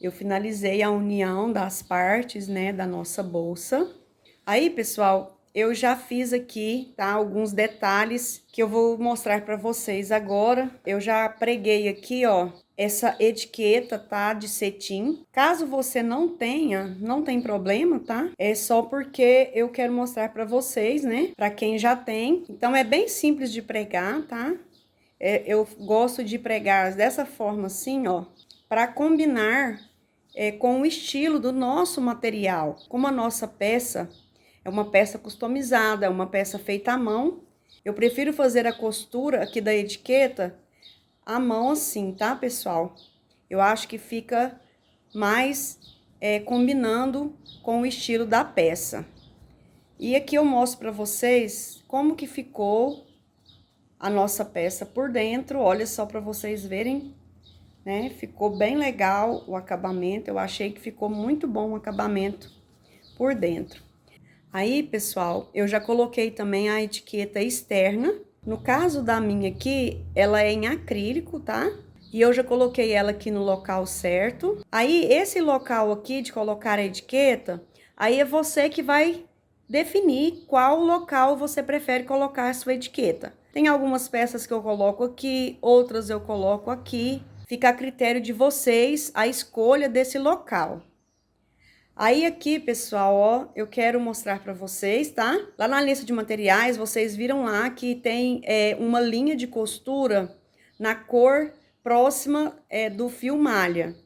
Eu finalizei a união das partes, né, da nossa bolsa. Aí, pessoal, eu já fiz aqui, tá, alguns detalhes que eu vou mostrar para vocês agora. Eu já preguei aqui, ó, essa etiqueta, tá, de cetim. Caso você não tenha, não tem problema, tá? É só porque eu quero mostrar para vocês, né, para quem já tem. Então, é bem simples de pregar, tá? Eu gosto de pregar dessa forma assim, ó, para combinar com o estilo do nosso material. Como a nossa peça é uma peça customizada, é uma peça feita à mão, eu prefiro fazer a costura aqui da etiqueta à mão assim, tá, pessoal? Eu acho que fica mais combinando com o estilo da peça. E aqui eu mostro para vocês como que ficou a nossa peça por dentro. Olha só para vocês verem, né? Ficou bem legal o acabamento. Eu achei que ficou muito bom o acabamento por dentro. Aí, pessoal, eu já coloquei também a etiqueta externa. No caso da minha aqui, ela é em acrílico, tá? E eu já coloquei ela aqui no local certo. Aí, esse local aqui de colocar a etiqueta, aí é você que vai definir qual local você prefere colocar a sua etiqueta. Tem algumas peças que eu coloco aqui, outras eu coloco aqui. Fica a critério de vocês a escolha desse local. Aí aqui, pessoal, ó, eu quero mostrar para vocês, tá? Lá na lista de materiais, vocês viram lá que tem uma linha de costura na cor próxima do fio malha.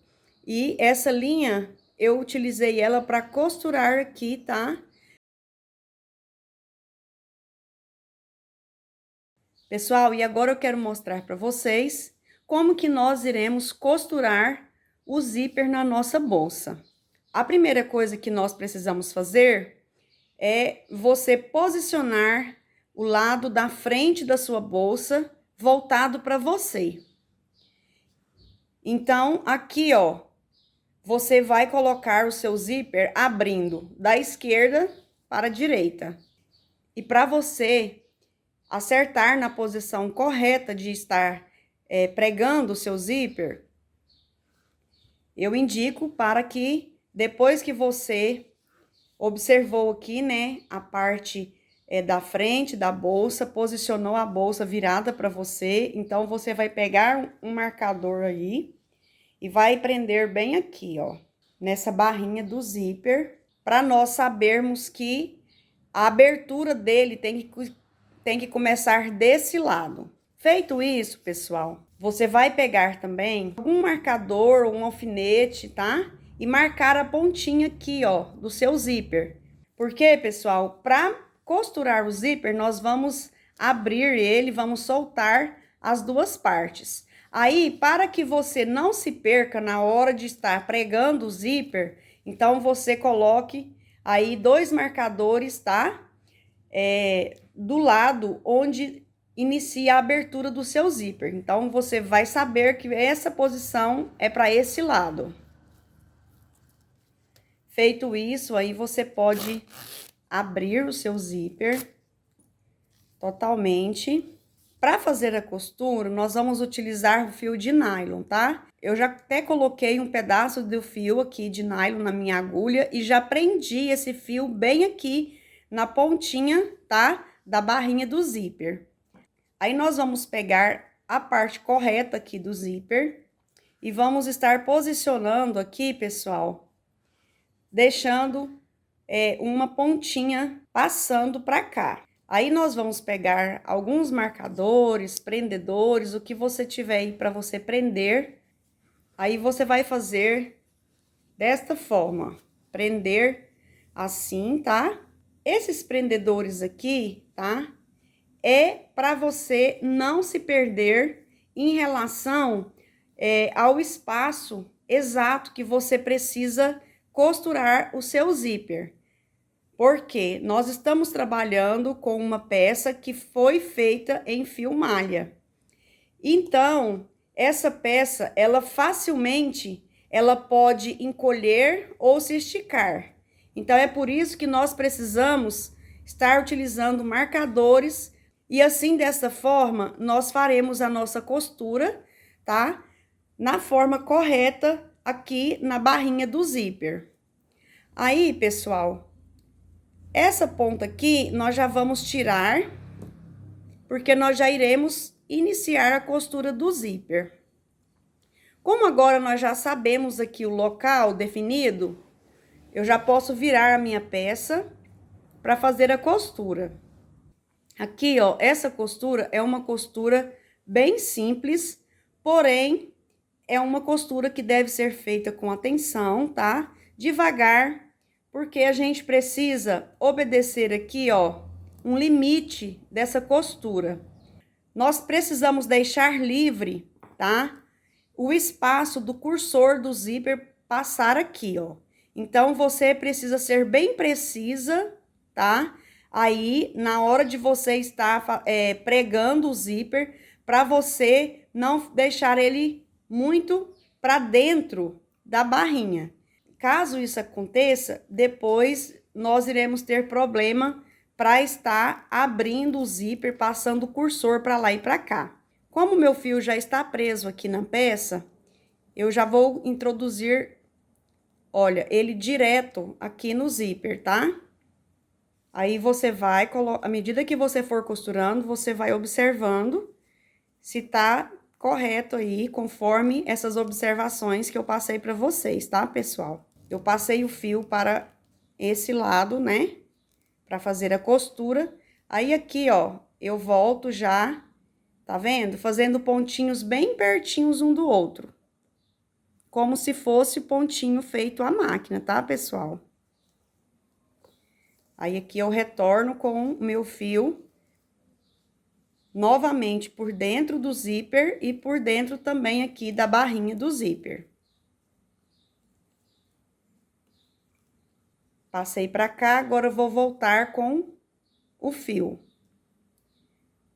E essa linha, eu utilizei ela para costurar aqui, tá? Pessoal, e agora eu quero mostrar para vocês como que nós iremos costurar o zíper na nossa bolsa. A primeira coisa que nós precisamos fazer é você posicionar o lado da frente da sua bolsa voltado para você. Então, aqui, ó, você vai colocar o seu zíper abrindo da esquerda para a direita. E para você acertar na posição correta de estar pregando o seu zíper, eu indico para que depois que você observou aqui, né, a parte da frente da bolsa, posicionou a bolsa virada para você, então você vai pegar um marcador aí e vai prender bem aqui, ó, nessa barrinha do zíper, para nós sabermos que a abertura dele tem que começar desse lado. Feito isso, pessoal, você vai pegar também um marcador ou um alfinete, tá? E marcar a pontinha aqui, ó, do seu zíper. Porque, pessoal, para costurar o zíper, nós vamos abrir ele, vamos soltar as duas partes. Aí, para que você não se perca na hora de estar pregando o zíper, então você coloque aí 2 marcadores, tá? Do lado onde inicia a abertura do seu zíper. Então, você vai saber que essa posição é para esse lado. Feito isso, aí você pode abrir o seu zíper totalmente. Para fazer a costura, nós vamos utilizar o fio de nylon, tá? Eu já até coloquei um pedaço do fio aqui de nylon na minha agulha e já prendi esse fio bem aqui na pontinha, tá? Da barrinha do zíper. Aí, nós vamos pegar a parte correta aqui do zíper e vamos estar posicionando aqui, pessoal, deixando uma pontinha passando para cá. Aí, nós vamos pegar alguns marcadores, prendedores, o que você tiver aí para você prender. Aí, você vai fazer desta forma, prender assim, tá? Esses prendedores aqui, tá? É para você não se perder em relação ao espaço exato que você precisa costurar o seu zíper. Porque nós estamos trabalhando com uma peça que foi feita em fio malha. Então, essa peça, ela facilmente, ela pode encolher ou se esticar. Então, é por isso que nós precisamos estar utilizando marcadores e assim, dessa forma, nós faremos a nossa costura, tá? Na forma correta aqui na barrinha do zíper. Aí, pessoal, essa ponta aqui nós já vamos tirar, porque nós já iremos iniciar a costura do zíper. Como agora nós já sabemos aqui o local definido, eu já posso virar a minha peça para fazer a costura. Aqui, ó, essa costura é uma costura bem simples, porém, é uma costura que deve ser feita com atenção, tá? Devagar, porque a gente precisa obedecer aqui, ó, um limite dessa costura. Nós precisamos deixar livre, tá? O espaço do cursor do zíper passar aqui, ó. Então, você precisa ser bem precisa, tá? Aí, na hora de você estar pregando o zíper, para você não deixar ele muito para dentro da barrinha. Caso isso aconteça, depois nós iremos ter problema para estar abrindo o zíper, passando o cursor para lá e para cá. Como meu fio já está preso aqui na peça, eu já vou introduzir, olha, ele direto aqui no zíper, tá? Aí você vai, à medida que você for costurando, você vai observando se tá correto aí, conforme essas observações que eu passei para vocês, tá, pessoal? Eu passei o fio para esse lado, né, para fazer a costura. Aí aqui, ó, eu volto já, tá vendo? Fazendo pontinhos bem pertinhos um do outro. Como se fosse pontinho feito à máquina, tá, pessoal? Aí aqui eu retorno com o meu fio novamente por dentro do zíper e por dentro também aqui da barrinha do zíper. Passei pra cá, agora eu vou voltar com o fio.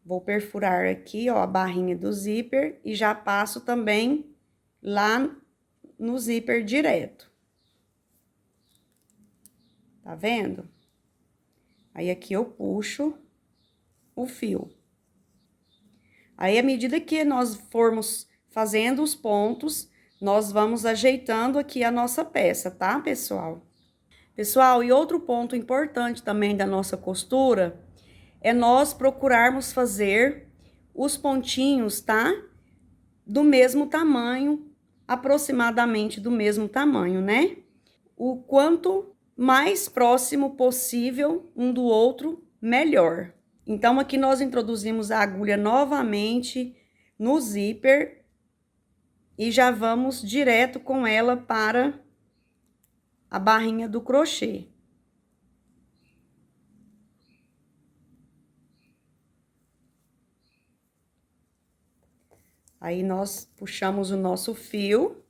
Vou perfurar aqui, ó, a barrinha do zíper e já passo também lá no zíper direto. Tá vendo? Aí aqui eu puxo o fio. Aí, à medida que nós formos fazendo os pontos, nós vamos ajeitando aqui a nossa peça, tá, pessoal? Pessoal, e outro ponto importante também da nossa costura é nós procurarmos fazer os pontinhos, tá? Do mesmo tamanho, aproximadamente do mesmo tamanho, né? O quanto mais próximo possível um do outro, melhor. Então, aqui nós introduzimos a agulha novamente no zíper e já vamos direto com ela para a barrinha do crochê. Aí, nós puxamos o nosso fio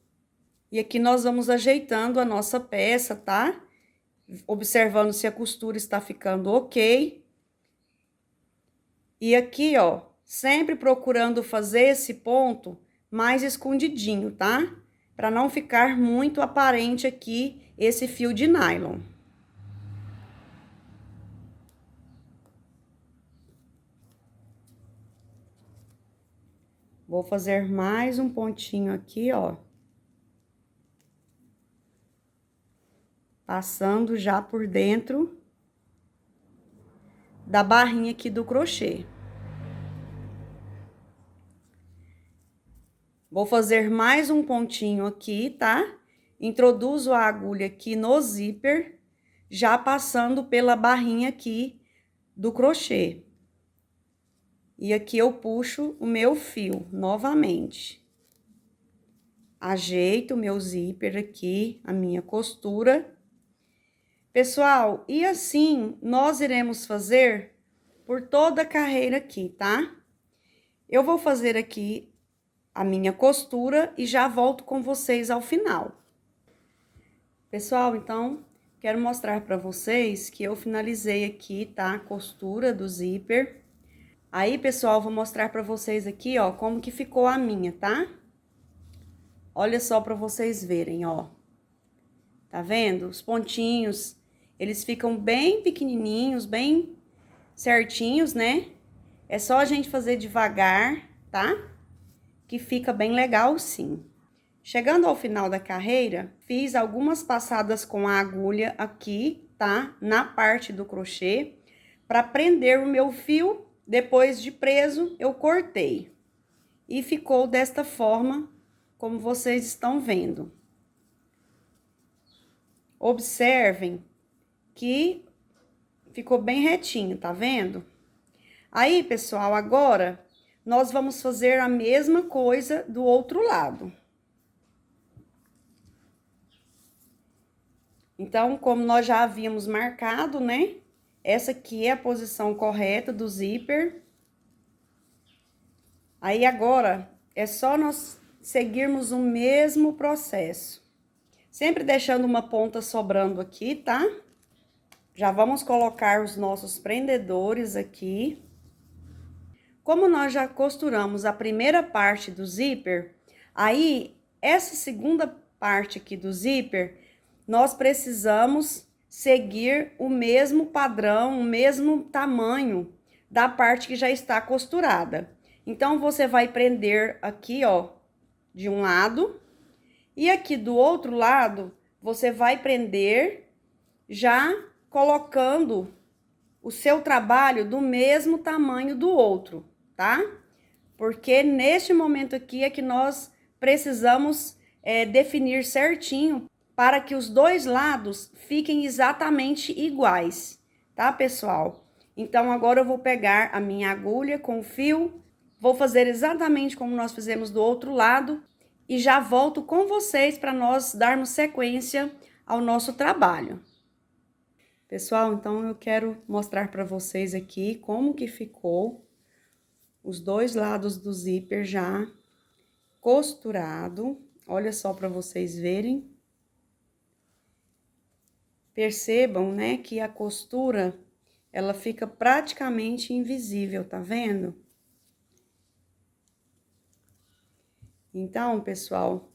e aqui nós vamos ajeitando a nossa peça, tá? Observando se a costura está ficando ok. E aqui, ó, sempre procurando fazer esse ponto mais escondidinho, tá? Para não ficar muito aparente aqui esse fio de nylon. Vou fazer mais um pontinho aqui, ó. Passando já por dentro da barrinha aqui do crochê. Vou fazer mais um pontinho aqui, tá? Introduzo a agulha aqui no zíper, já passando pela barrinha aqui do crochê. E aqui eu puxo o meu fio novamente. Ajeito o meu zíper aqui, a minha costura. Pessoal, e assim nós iremos fazer por toda a carreira aqui, tá? Eu vou fazer aqui a minha costura e já volto com vocês ao final. Pessoal, então, quero mostrar para vocês que eu finalizei aqui, tá? A costura do zíper. Aí, pessoal, vou mostrar para vocês aqui, ó, como que ficou a minha, tá? Olha só para vocês verem, ó. Tá vendo? Os pontinhos, eles ficam bem pequenininhos, bem certinhos, né? É só a gente fazer devagar, tá? Que fica bem legal, sim. Chegando ao final da carreira, fiz algumas passadas com a agulha aqui, tá? Na parte do crochê, para prender o meu fio. Depois de preso, eu cortei. E ficou desta forma, como vocês estão vendo. Observem que ficou bem retinho, tá vendo? Aí, pessoal, agora nós vamos fazer a mesma coisa do outro lado. Então, como nós já havíamos marcado, né? Essa aqui é a posição correta do zíper. Aí, agora, é só nós seguirmos o mesmo processo. Sempre deixando uma ponta sobrando aqui, tá? Já vamos colocar os nossos prendedores aqui. Como nós já costuramos a primeira parte do zíper, aí, essa segunda parte aqui do zíper, nós precisamos seguir o mesmo padrão, o mesmo tamanho da parte que já está costurada. Então, você vai prender aqui, ó, de um lado, e aqui do outro lado, você vai prender já colocando o seu trabalho do mesmo tamanho do outro, tá? Porque neste momento aqui é que nós precisamos definir certinho para que os dois lados fiquem exatamente iguais, tá, pessoal? Então, agora eu vou pegar a minha agulha com o fio, vou fazer exatamente como nós fizemos do outro lado e já volto com vocês para nós darmos sequência ao nosso trabalho. Pessoal, então eu quero mostrar para vocês aqui como que ficou os dois lados do zíper já costurado. Olha só para vocês verem. Percebam, né, que a costura, ela fica praticamente invisível, tá vendo? Então, pessoal,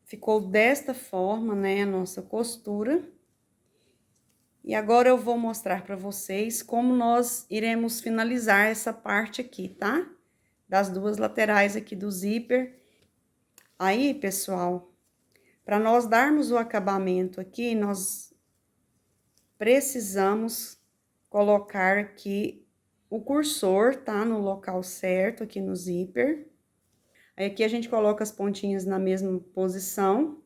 ficou desta forma, né, a nossa costura. E agora eu vou mostrar para vocês como nós iremos finalizar essa parte aqui, tá? Das duas laterais aqui do zíper. Aí, pessoal, para nós darmos o acabamento aqui, nós precisamos colocar aqui o cursor, tá? No local certo, aqui no zíper. Aí, aqui a gente coloca as pontinhas na mesma posição.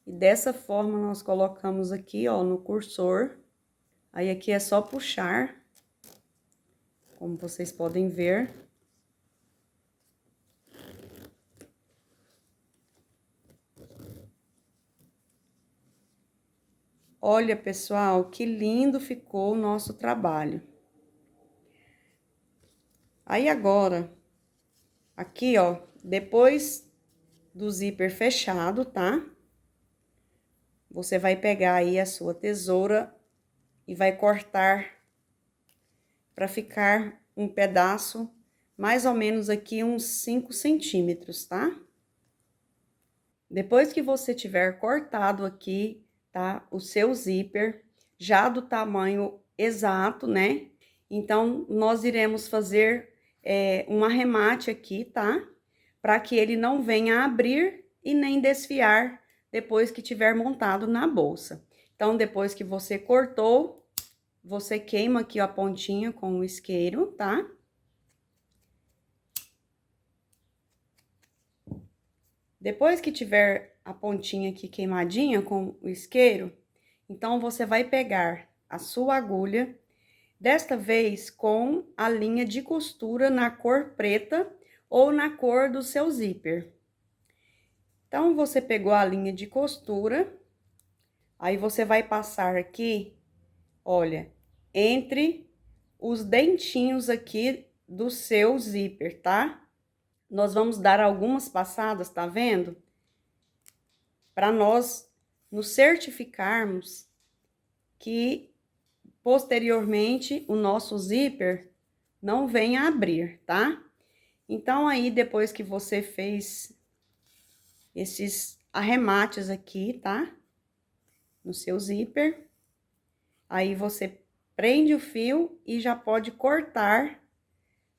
E dessa forma, nós colocamos aqui, ó, no cursor. Aí, aqui é só puxar, como vocês podem ver. Olha, pessoal, que lindo ficou o nosso trabalho. Aí, agora, aqui, ó, depois do zíper fechado, tá? Você vai pegar aí a sua tesoura e vai cortar para ficar um pedaço, mais ou menos aqui uns 5 centímetros, tá? Depois que você tiver cortado aqui, tá? O seu zíper, já do tamanho exato, né? Então, nós iremos fazer um arremate aqui, tá? Para que ele não venha abrir e nem desfiar depois que tiver montado na bolsa. Então, depois que você cortou, você queima aqui a pontinha com o isqueiro, tá? Depois que tiver a pontinha aqui queimadinha com o isqueiro, então, você vai pegar a sua agulha, desta vez com a linha de costura na cor preta ou na cor do seu zíper. Então, você pegou a linha de costura, aí você vai passar aqui, olha, entre os dentinhos aqui do seu zíper, tá? Nós vamos dar algumas passadas, tá vendo? Para nós nos certificarmos que posteriormente o nosso zíper não venha a abrir, tá? Então, aí depois que você fez esses arremates aqui, tá? No seu zíper, aí você prende o fio e já pode cortar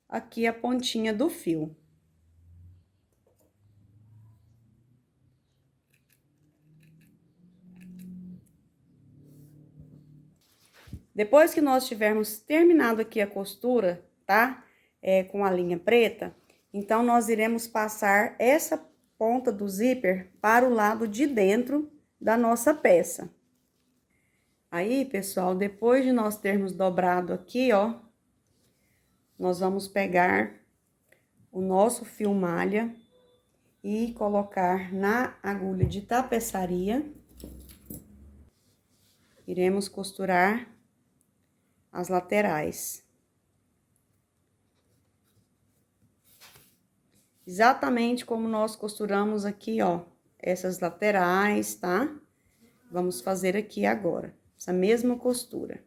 aqui a pontinha do fio. Depois que nós tivermos terminado aqui a costura, tá? Com a linha preta, então, nós iremos passar essa ponta do zíper para o lado de dentro da nossa peça. Aí, pessoal, depois de nós termos dobrado aqui, ó, nós vamos pegar o nosso fio malha e colocar na agulha de tapeçaria. Iremos costurar as laterais. Exatamente como nós costuramos aqui, ó, essas laterais, tá? Vamos fazer aqui agora, essa mesma costura.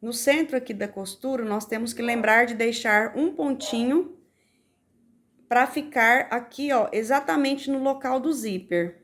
No centro aqui da costura, nós temos que lembrar de deixar um pontinho para ficar aqui, ó, exatamente no local do zíper.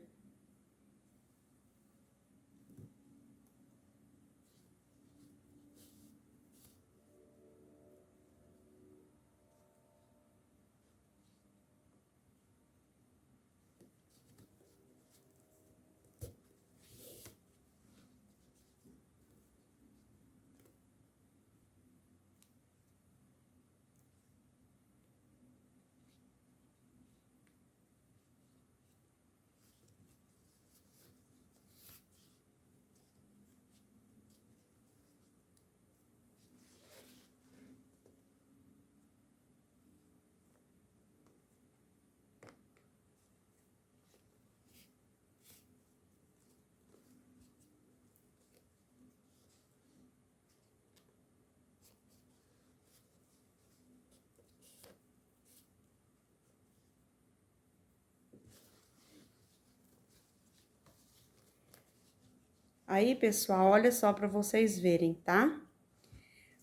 Aí, pessoal, olha só para vocês verem, tá?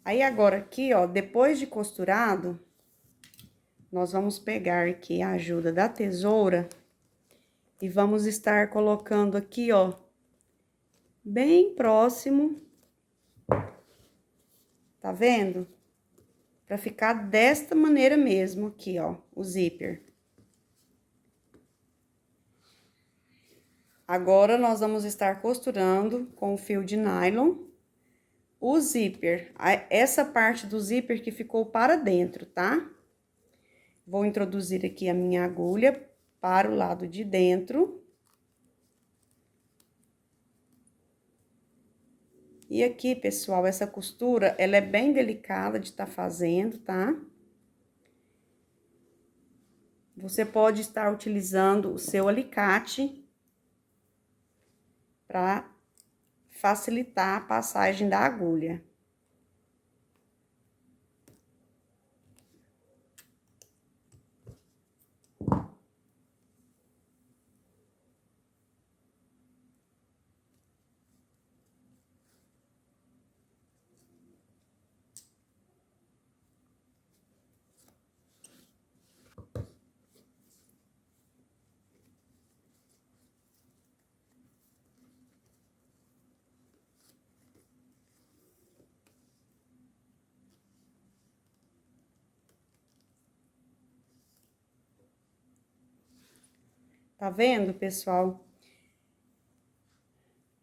Aí, agora aqui, ó, depois de costurado, nós vamos pegar aqui a ajuda da tesoura e vamos estar colocando aqui, ó, bem próximo, tá vendo? Pra ficar desta maneira mesmo aqui, ó, o zíper. Agora, nós vamos estar costurando com o fio de nylon o zíper, essa parte do zíper que ficou para dentro, tá? Vou introduzir aqui a minha agulha para o lado de dentro. E aqui, pessoal, essa costura, ela é bem delicada de estar fazendo, tá? Você pode estar utilizando o seu alicate para facilitar a passagem da agulha. Tá vendo, pessoal?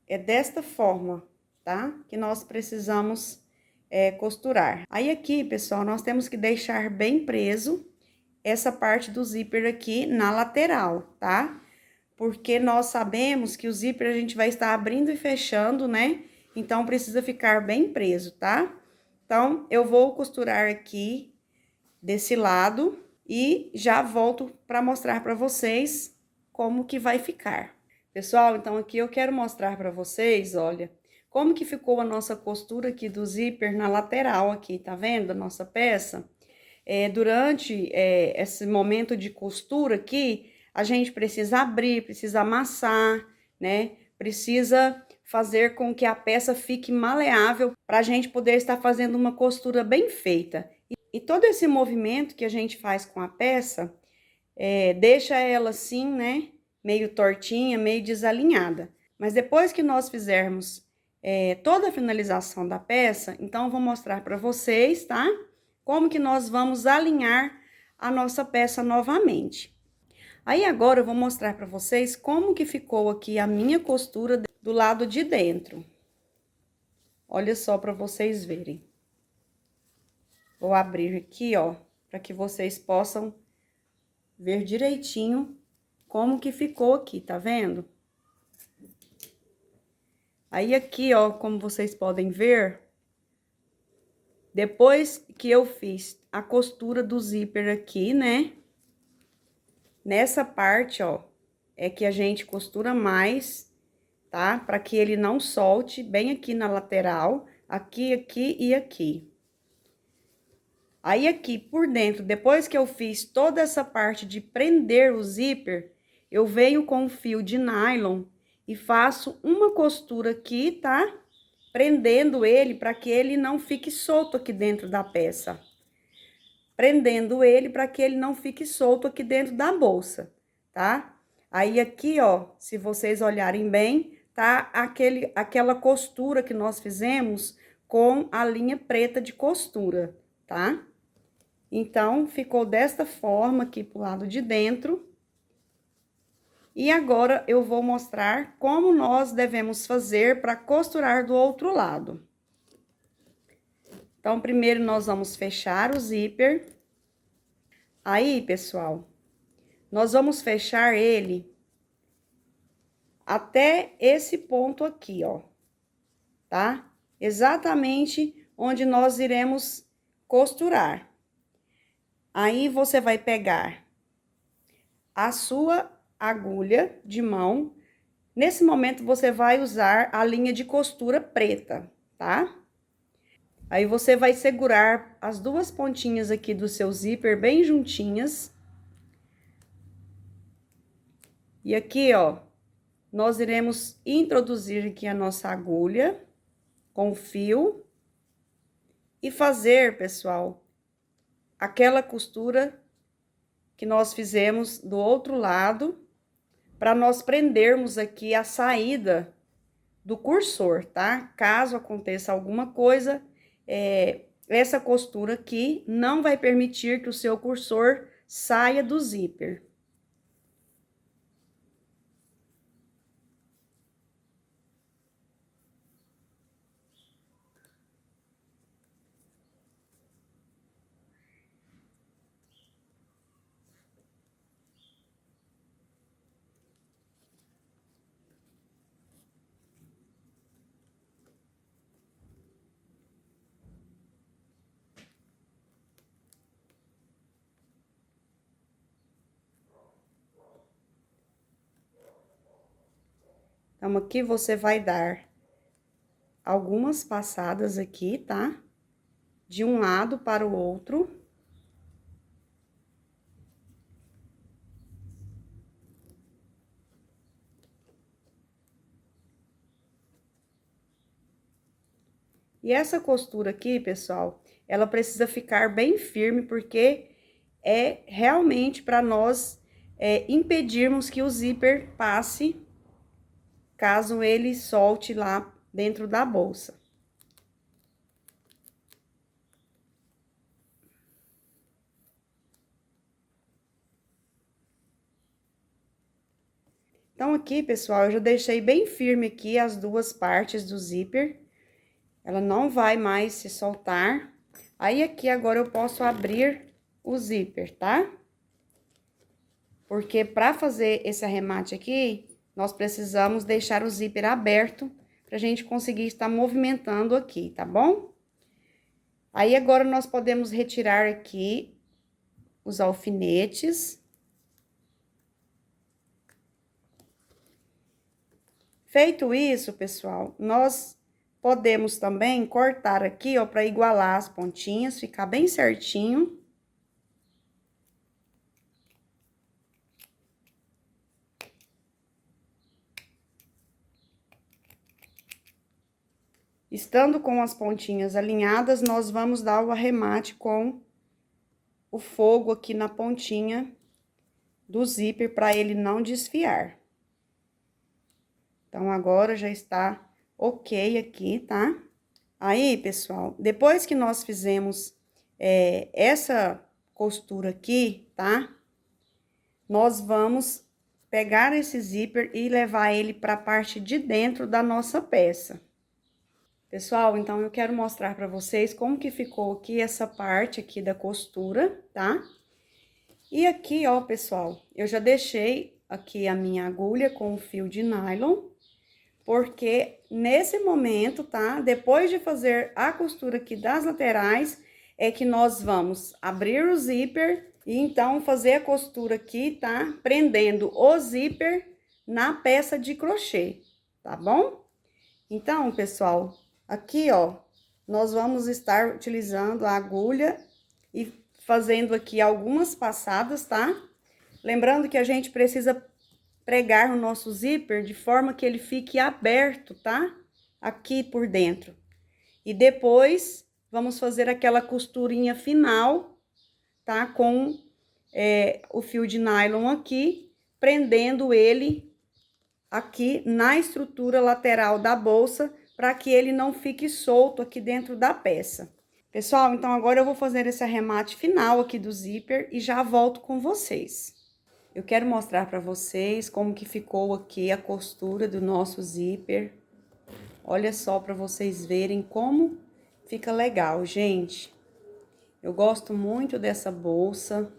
É desta forma, tá? Que nós precisamos costurar. Aí aqui, pessoal, nós temos que deixar bem preso essa parte do zíper aqui na lateral, tá? Porque nós sabemos que o zíper a gente vai estar abrindo e fechando, né? Então, precisa ficar bem preso, tá? Então, eu vou costurar aqui desse lado e já volto para mostrar para vocês como que vai ficar. Pessoal, então aqui eu quero mostrar para vocês, olha, como que ficou a nossa costura aqui do zíper na lateral aqui, tá vendo a nossa peça? Durante esse momento de costura aqui, a gente precisa abrir, precisa amassar, né? Precisa fazer com que a peça fique maleável para a gente poder estar fazendo uma costura bem feita. E todo esse movimento que a gente faz com a peça, deixa ela assim, né? Meio tortinha, meio desalinhada. Mas depois que nós fizermos toda a finalização da peça, então eu vou mostrar para vocês, tá? Como que nós vamos alinhar a nossa peça novamente. Aí agora eu vou mostrar para vocês como que ficou aqui a minha costura do lado de dentro. Olha só para vocês verem. Vou abrir aqui, ó, para que vocês possam ver direitinho como que ficou aqui, tá vendo? Aí aqui, ó, como vocês podem ver, depois que eu fiz a costura do zíper aqui, né? Nessa parte, ó, é que a gente costura mais, tá? Para que ele não solte bem aqui na lateral, aqui, aqui e aqui. Aí aqui por dentro, depois que eu fiz toda essa parte de prender o zíper, eu venho com um fio de nylon e faço uma costura aqui, tá? Prendendo ele para que ele não fique solto aqui dentro da peça. Prendendo ele para que ele não fique solto aqui dentro da bolsa, tá? Aí aqui, ó, se vocês olharem bem, tá aquela costura que nós fizemos com a linha preta de costura, tá? Então, ficou desta forma aqui pro lado de dentro. E agora, eu vou mostrar como nós devemos fazer para costurar do outro lado. Então, primeiro, nós vamos fechar o zíper. Aí, pessoal, nós vamos fechar ele até esse ponto aqui, ó, tá? Exatamente onde nós iremos costurar. Aí, você vai pegar a sua agulha de mão. Nesse momento, você vai usar a linha de costura preta, tá? Aí, você vai segurar as duas pontinhas aqui do seu zíper bem juntinhas. E aqui, ó, nós iremos introduzir aqui a nossa agulha com o fio e fazer, pessoal, aquela costura que nós fizemos do outro lado, para nós prendermos aqui a saída do cursor, tá? Caso aconteça alguma coisa, essa costura aqui não vai permitir que o seu cursor saia do zíper. Então, aqui você vai dar algumas passadas aqui, tá? De um lado para o outro. E essa costura aqui, pessoal, ela precisa ficar bem firme, porque é realmente para nós impedirmos que o zíper passe, caso ele solte lá dentro da bolsa. Então, aqui, pessoal, eu já deixei bem firme aqui as duas partes do zíper. Ela não vai mais se soltar. Aí, aqui, agora eu posso abrir o zíper, tá? Porque para fazer esse arremate aqui, nós precisamos deixar o zíper aberto pra gente conseguir estar movimentando aqui, tá bom? Aí, agora, nós podemos retirar aqui os alfinetes. Feito isso, pessoal, nós podemos também cortar aqui, ó, para igualar as pontinhas, ficar bem certinho. Estando com as pontinhas alinhadas, nós vamos dar o arremate com o fogo aqui na pontinha do zíper para ele não desfiar. Então, agora já está ok aqui, tá? Aí, pessoal, depois que nós fizemos essa costura aqui, tá? Nós vamos pegar esse zíper e levar ele para a parte de dentro da nossa peça. Pessoal, então eu quero mostrar para vocês como que ficou aqui essa parte aqui da costura, tá? E aqui, ó, pessoal, eu já deixei aqui a minha agulha com o fio de nylon, porque nesse momento, tá? Depois de fazer a costura aqui das laterais, é que nós vamos abrir o zíper e então fazer a costura aqui, tá? Prendendo o zíper na peça de crochê, tá bom? Então, pessoal, aqui, ó, nós vamos estar utilizando a agulha e fazendo aqui algumas passadas, tá? Lembrando que a gente precisa pregar o nosso zíper de forma que ele fique aberto, tá? Aqui por dentro. E depois, vamos fazer aquela costurinha final, tá? Com o fio de nylon aqui, prendendo ele aqui na estrutura lateral da bolsa, para que ele não fique solto aqui dentro da peça. Pessoal, então agora eu vou fazer esse arremate final aqui do zíper e já volto com vocês. Eu quero mostrar para vocês como que ficou aqui a costura do nosso zíper. Olha só para vocês verem como fica legal, gente. Eu gosto muito dessa bolsa.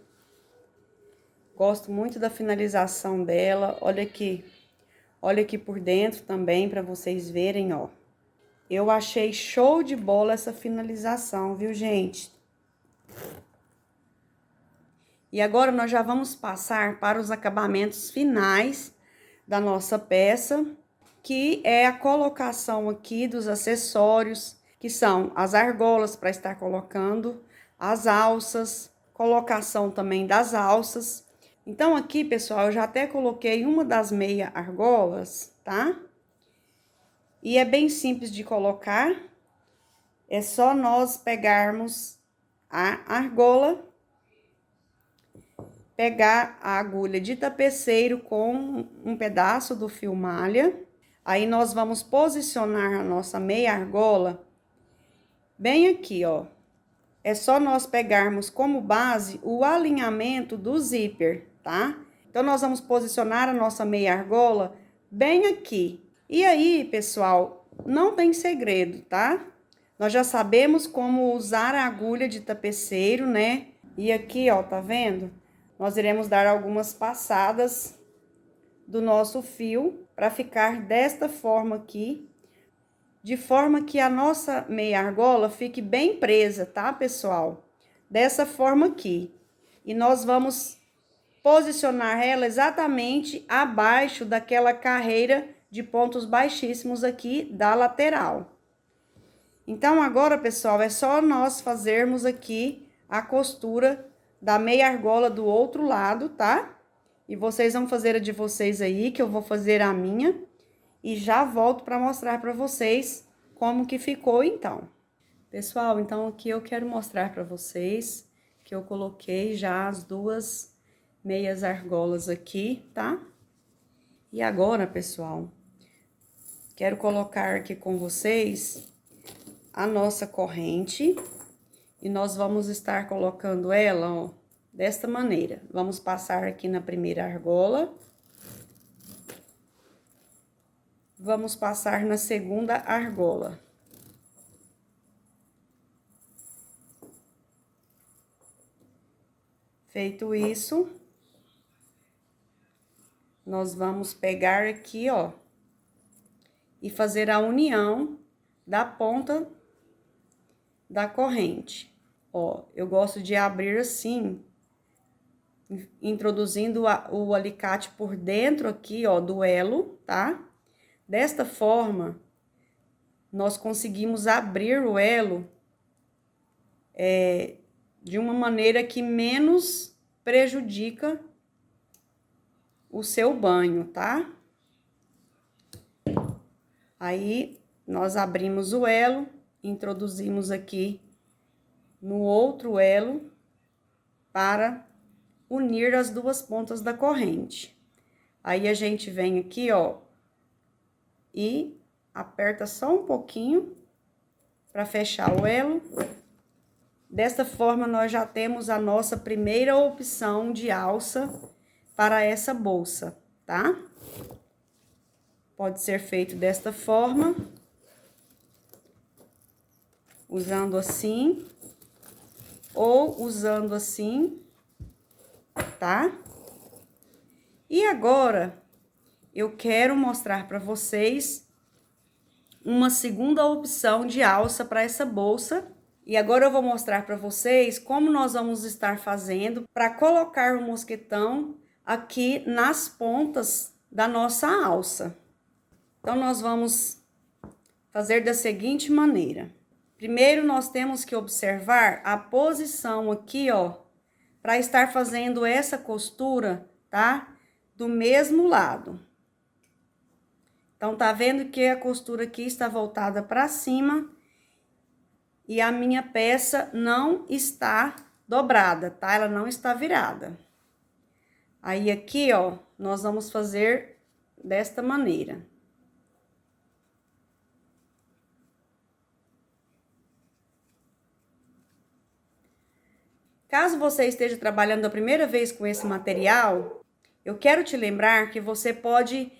Gosto muito da finalização dela. Olha aqui por dentro também para vocês verem, ó. Eu achei show de bola essa finalização, viu, gente? E agora nós já vamos passar para os acabamentos finais da nossa peça, que é a colocação aqui dos acessórios, que são as argolas para estar colocando, as alças, colocação também das alças. Então, aqui, pessoal, eu já até coloquei uma das meia argolas, tá? E é bem simples de colocar, é só nós pegarmos a argola, pegar a agulha de tapeceiro com um pedaço do fio malha, aí nós vamos posicionar a nossa meia argola bem aqui, ó. É só nós pegarmos como base o alinhamento do zíper, tá? Então, nós vamos posicionar a nossa meia argola bem aqui. E aí, pessoal, não tem segredo, tá? Nós já sabemos como usar a agulha de tapeceiro, né? E aqui, ó, tá vendo? Nós iremos dar algumas passadas do nosso fio para ficar desta forma aqui, de forma que a nossa meia argola fique bem presa, tá, pessoal? Dessa forma aqui. E nós vamos posicionar ela exatamente abaixo daquela carreira de pontos baixíssimos aqui da lateral. Então, agora, pessoal, é só nós fazermos aqui a costura da meia argola do outro lado, tá? E vocês vão fazer a de vocês aí, que eu vou fazer a minha. E já volto para mostrar para vocês como que ficou, então. Pessoal, então aqui eu quero mostrar para vocês que eu coloquei já as duas meias argolas aqui, tá? E agora, pessoal, quero colocar aqui com vocês a nossa corrente. E nós vamos estar colocando ela, ó, desta maneira. Vamos passar aqui na primeira argola. vamos passar na segunda argola. Feito isso, nós vamos pegar aqui, ó, e fazer a união da ponta da corrente. Ó, eu gosto de abrir assim, introduzindo o alicate por dentro aqui, ó, do elo, tá? Desta forma, nós conseguimos abrir o elo de uma maneira que menos prejudica o seu banho, tá? Aí, nós abrimos o elo, introduzimos aqui no outro elo para unir as duas pontas da corrente. Aí, a gente vem aqui, ó, e aperta só um pouquinho para fechar o elo. Desta forma, nós já temos a nossa primeira opção de alça para essa bolsa, tá? Pode ser feito desta forma, usando assim, ou usando assim, tá? E agora, eu quero mostrar para vocês uma segunda opção de alça para essa bolsa. E agora eu vou mostrar para vocês como nós vamos estar fazendo para colocar o mosquetão aqui nas pontas da nossa alça. Então, nós vamos fazer da seguinte maneira. Primeiro, nós temos que observar a posição aqui, ó, para estar fazendo essa costura, tá? Do mesmo lado. Então, tá vendo que a costura aqui está voltada para cima e a minha peça não está dobrada, tá? Ela não está virada. Aí, aqui, ó, nós vamos fazer desta maneira. Caso você esteja trabalhando a primeira vez com esse material, eu quero te lembrar que você pode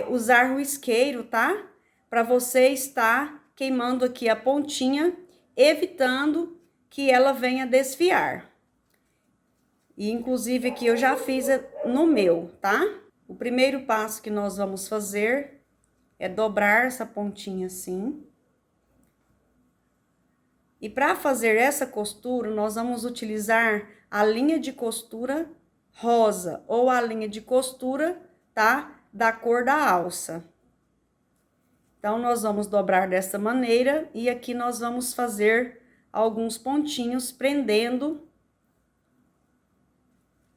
usar o isqueiro, tá? Para você estar queimando aqui a pontinha, evitando que ela venha desfiar. E inclusive aqui eu já fiz no meu, tá? O primeiro passo que nós vamos fazer é dobrar essa pontinha assim. E para fazer essa costura, nós vamos utilizar a linha de costura rosa ou a linha de costura, tá? Da cor da alça. Então, nós vamos dobrar dessa maneira e aqui nós vamos fazer alguns pontinhos prendendo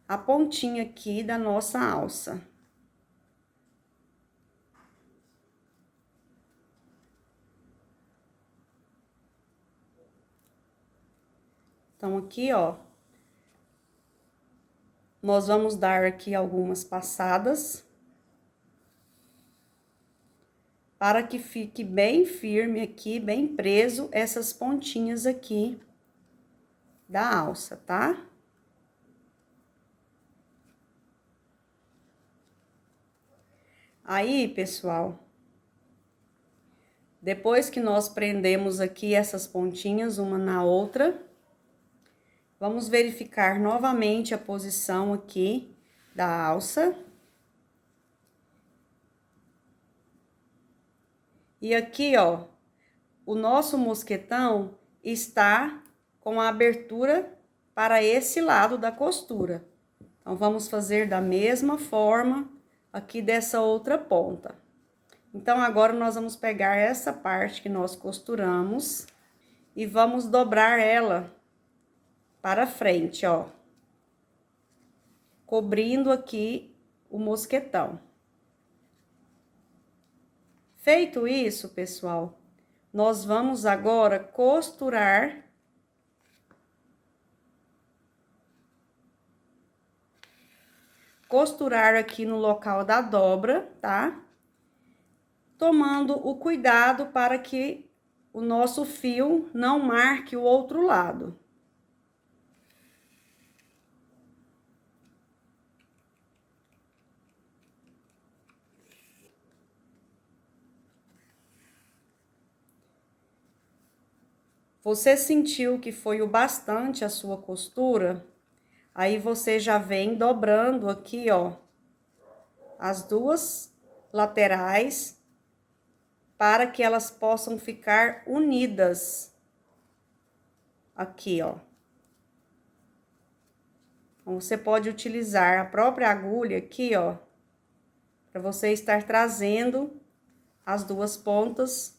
a pontinha aqui da nossa alça. Então, aqui, ó, nós vamos dar aqui algumas passadas para que fique bem firme aqui, bem preso essas pontinhas aqui da alça, tá? Aí, pessoal, depois que nós prendemos aqui essas pontinhas uma na outra, vamos verificar novamente a posição aqui da alça. E aqui, ó, o nosso mosquetão está com a abertura para esse lado da costura. Então, vamos fazer da mesma forma aqui dessa outra ponta. Então, agora nós vamos pegar essa parte que nós costuramos e vamos dobrar ela para frente, ó. Cobrindo aqui o mosquetão. Feito isso, pessoal, nós vamos agora costurar aqui no local da dobra, tá? Tomando o cuidado para que o nosso fio não marque o outro lado. Você sentiu que foi o bastante a sua costura? Aí você já vem dobrando aqui, ó, as duas laterais para que elas possam ficar unidas. Aqui, ó. Então, você pode utilizar a própria agulha aqui, ó, para você estar trazendo as duas pontas.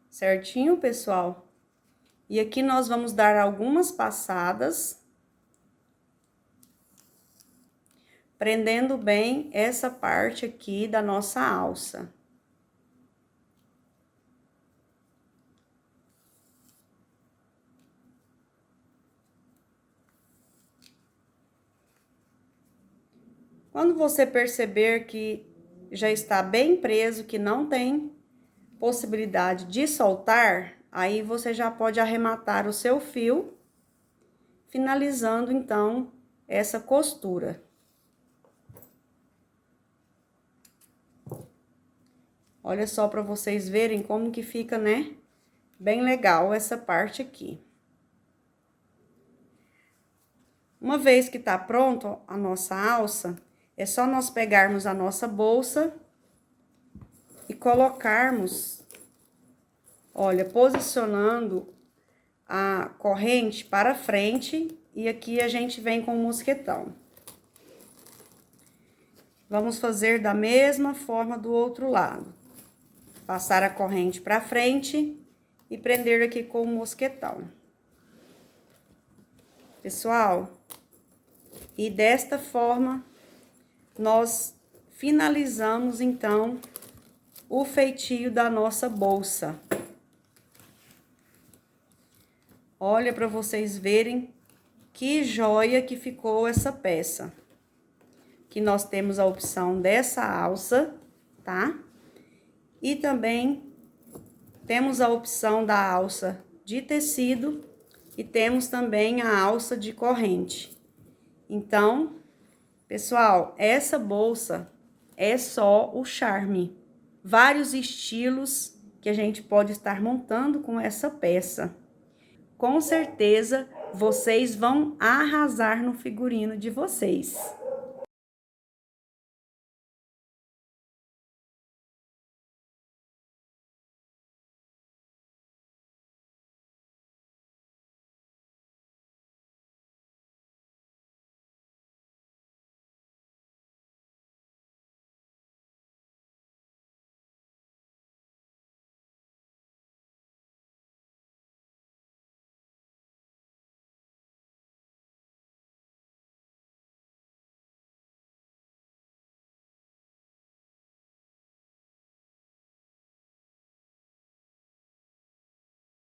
Certinho, pessoal? E aqui nós vamos dar algumas passadas, prendendo bem essa parte aqui da nossa alça. Quando você perceber que já está bem preso, que não tem possibilidade de soltar, aí você já pode arrematar o seu fio, finalizando então essa costura. Olha só para vocês verem como que fica, né? Bem legal essa parte aqui. Uma vez que tá pronto a nossa alça, é só nós pegarmos a nossa bolsa e colocarmos, olha, posicionando a corrente para frente, e aqui a gente vem com o mosquetão. Vamos fazer da mesma forma do outro lado. Passar a corrente para frente e prender aqui com o mosquetão. Pessoal, e desta forma, nós finalizamos, então, o feitio da nossa bolsa. Olha para vocês verem que joia que ficou essa peça. Que nós temos a opção dessa alça, tá? E também temos a opção da alça de tecido e temos também a alça de corrente. Então, pessoal, essa bolsa é só o charme. Vários estilos que a gente pode estar montando com essa peça. Com certeza, vocês vão arrasar no figurino de vocês.